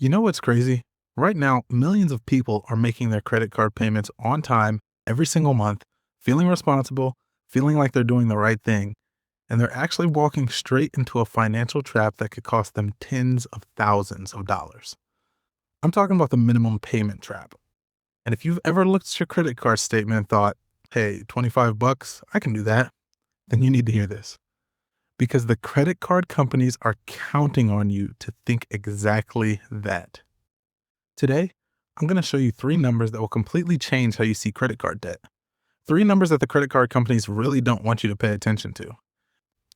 You know what's crazy? Right now, millions of people are making their credit card payments on time every single month, feeling responsible, feeling like they're doing the right thing, and they're actually walking straight into a financial trap that could cost them tens of thousands of dollars. I'm talking about the minimum payment trap. And if you've ever looked at your credit card statement and thought, hey, 25 bucks, I can do that, then you need to hear this. Because the credit card companies are counting on you to think exactly that. Today, I'm going to show you three numbers that will completely change how you see credit card debt. Three numbers that the credit card companies really don't want you to pay attention to.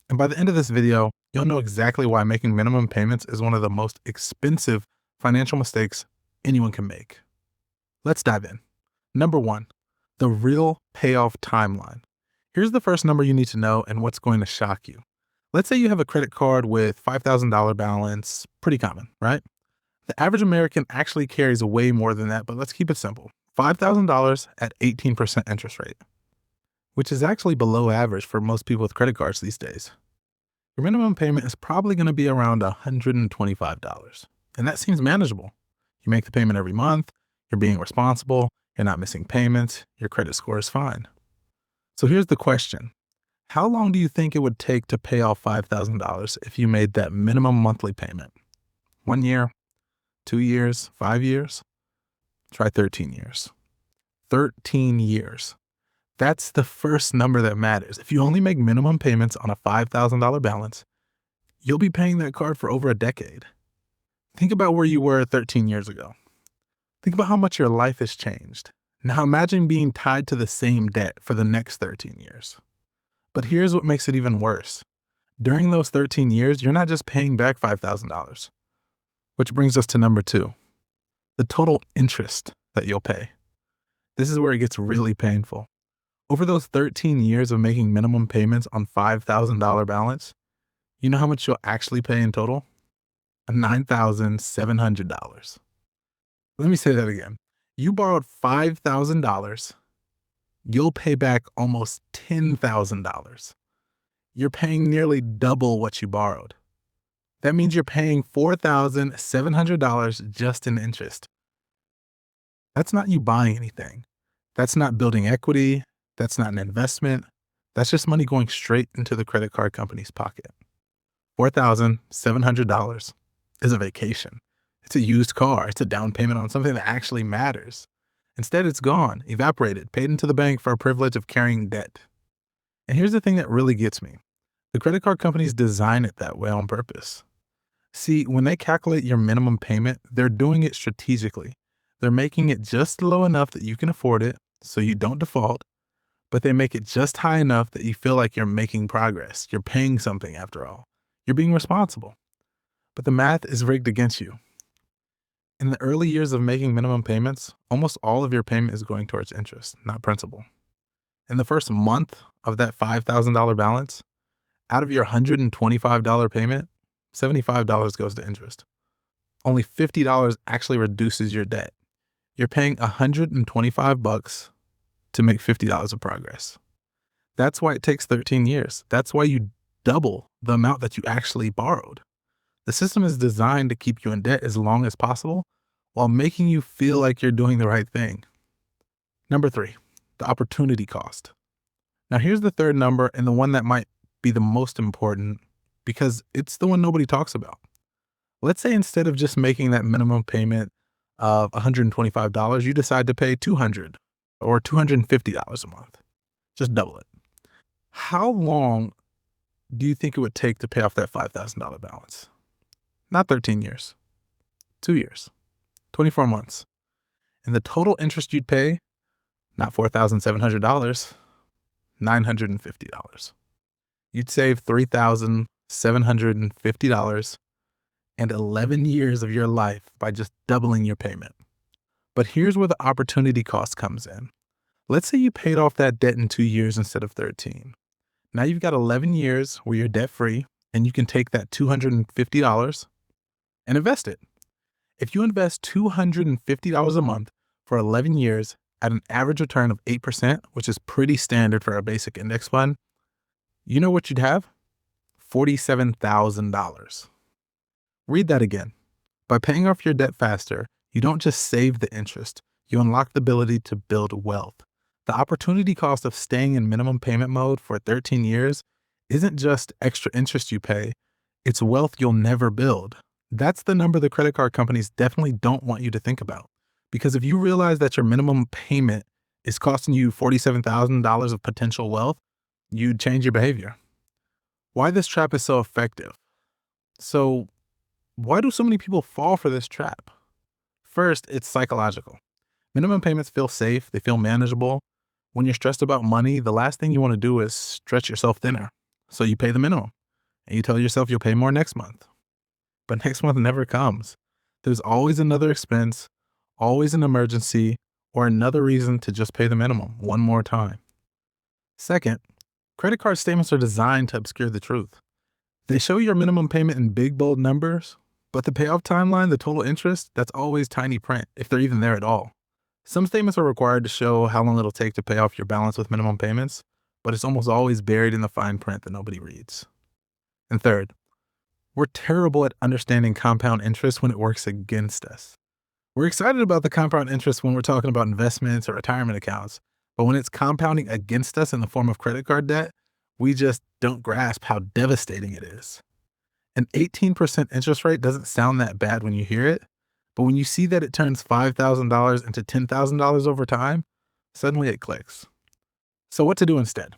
And by the end of this video, you'll know exactly why making minimum payments is one of the most expensive financial mistakes anyone can make. Let's dive in. Number one, the real payoff timeline. Here's the first number you need to know and what's going to shock you. Let's say you have a credit card with $5,000 balance, pretty common, right? The average American actually carries way more than that, but let's keep it simple. $5,000 at 18% interest rate, which is actually below average for most people with credit cards these days. Your minimum payment is probably going to be around $125, and that seems manageable. You make the payment every month, you're being responsible, you're not missing payments, your credit score is fine. So here's the question. How long do you think it would take to pay off $5,000 if you made that minimum monthly payment? 1 year? 2 years, 5 years? Try 13 years. 13 years. That's the first number that matters. If you only make minimum payments on a $5,000 balance, you'll be paying that card for over a decade. Think about where you were 13 years ago. Think about how much your life has changed. Now imagine being tied to the same debt for the next 13 years. But here's what makes it even worse. During those 13 years, you're not just paying back $5,000. Which brings us to number two, the total interest that you'll pay. This is where it gets really painful. Over those 13 years of making minimum payments on $5,000 balance, you know how much you'll actually pay in total? $9,700. Let me say that again. You borrowed $5,000, you'll pay back almost $10,000. You're paying nearly double what you borrowed. That means you're paying $4,700 just in interest. That's not you buying anything. That's not building equity. That's not an investment. That's just money going straight into the credit card company's pocket. $4,700 is a vacation. It's a used car. It's a down payment on something that actually matters. Instead, it's gone, evaporated, paid into the bank for a privilege of carrying debt. And here's the thing that really gets me. The credit card companies design it that way on purpose. See, when they calculate your minimum payment, they're doing it strategically. They're making it just low enough that you can afford it so you don't default, but they make it just high enough that you feel like you're making progress. You're paying something after all. You're being responsible. But the math is rigged against you. In the early years of making minimum payments, almost all of your payment is going towards interest, not principal. In the first month of that $5,000 balance, out of your $125 payment, $75 goes to interest. Only $50 actually reduces your debt. You're paying $125 to make $50 of progress. That's why it takes 13 years. That's why you double the amount that you actually borrowed. The system is designed to keep you in debt as long as possible while making you feel like you're doing the right thing. Number three, the opportunity cost. Now here's the third number and the one that might be the most important because it's the one nobody talks about. Let's say instead of just making that minimum payment of $125, you decide to pay $200 or $250 a month. Just double it. How long do you think it would take to pay off that $5,000 balance? Not 13 years, 2 years, 24 months. And the total interest you'd pay, not $4,700, $950. You'd save $3,750 and 11 years of your life by just doubling your payment. But here's where the opportunity cost comes in. Let's say you paid off that debt in 2 years instead of 13. Now you've got 11 years where you're debt free and you can take that $250 and invest it. If you invest $250 a month for 11 years at an average return of 8%, which is pretty standard for a basic index fund, you know what you'd have? $47,000. Read that again. By paying off your debt faster, you don't just save the interest, you unlock the ability to build wealth. The opportunity cost of staying in minimum payment mode for 13 years isn't just extra interest you pay, it's wealth you'll never build. That's the number the credit card companies definitely don't want you to think about. Because if you realize that your minimum payment is costing you $47,000 of potential wealth, you'd change your behavior. Why this trap is so effective? So, why do so many people fall for this trap? First, it's psychological. Minimum payments feel safe, they feel manageable. When you're stressed about money, the last thing you want to do is stretch yourself thinner. So you pay the minimum, and you tell yourself you'll pay more next month. But next month never comes. There's always another expense, always an emergency, or another reason to just pay the minimum one more time. Second, credit card statements are designed to obscure the truth. They show your minimum payment in big, bold numbers, but the payoff timeline, the total interest, that's always tiny print, if they're even there at all. Some statements are required to show how long it'll take to pay off your balance with minimum payments, but it's almost always buried in the fine print that nobody reads. And third, we're terrible at understanding compound interest when it works against us. We're excited about the compound interest when we're talking about investments or retirement accounts, but when it's compounding against us in the form of credit card debt, we just don't grasp how devastating it is. An 18% interest rate doesn't sound that bad when you hear it, but when you see that it turns $5,000 into $10,000 over time, suddenly it clicks. So what to do instead?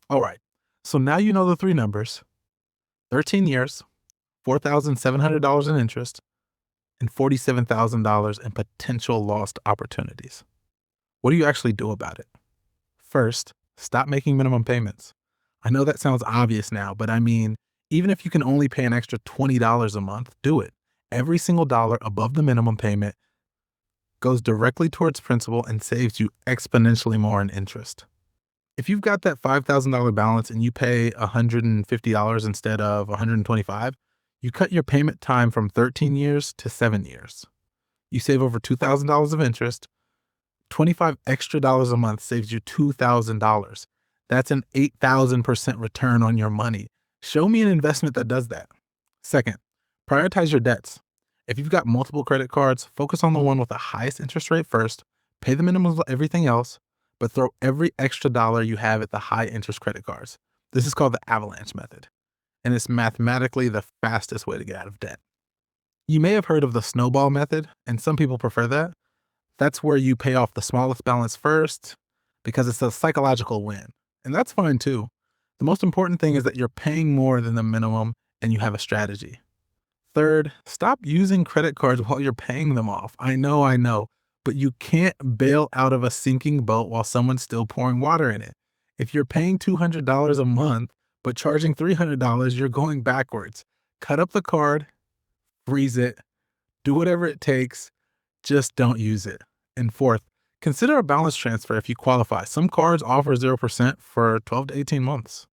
All right, so now you know the three numbers: 13 years, $4,700 in interest, and $47,000 in potential lost opportunities. What do you actually do about it? First, stop making minimum payments. I know that sounds obvious now, but I mean, even if you can only pay an extra $20 a month, do it. Every single dollar above the minimum payment goes directly towards principal and saves you exponentially more in interest. If you've got that $5,000 balance and you pay $150 instead of $125, you cut your payment time from 13 years to 7 years. You save over $2,000 of interest. 25 extra dollars a month saves you $2,000. That's an 8,000% return on your money. Show me an investment that does that. Second, prioritize your debts. If you've got multiple credit cards, focus on the one with the highest interest rate first, pay the minimum of everything else, but throw every extra dollar you have at the high interest credit cards. This is called the avalanche method, and it's mathematically the fastest way to get out of debt. You may have heard of the snowball method, and some people prefer that. That's where you pay off the smallest balance first because it's a psychological win. And that's fine too. The most important thing is that you're paying more than the minimum and you have a strategy. Third, stop using credit cards while you're paying them off. I know, but you can't bail out of a sinking boat while someone's still pouring water in it. If you're paying $200 a month, but charging $300, you're going backwards. Cut up the card, freeze it, do whatever it takes, just don't use it. And fourth, consider a balance transfer if you qualify. Some cards offer 0% for 12 to 18 months.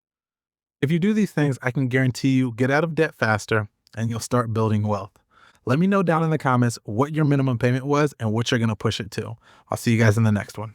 If you do these things, I can guarantee you get out of debt faster and you'll start building wealth. Let me know down in the comments what your minimum payment was and what you're going to push it to. I'll see you guys in the next one.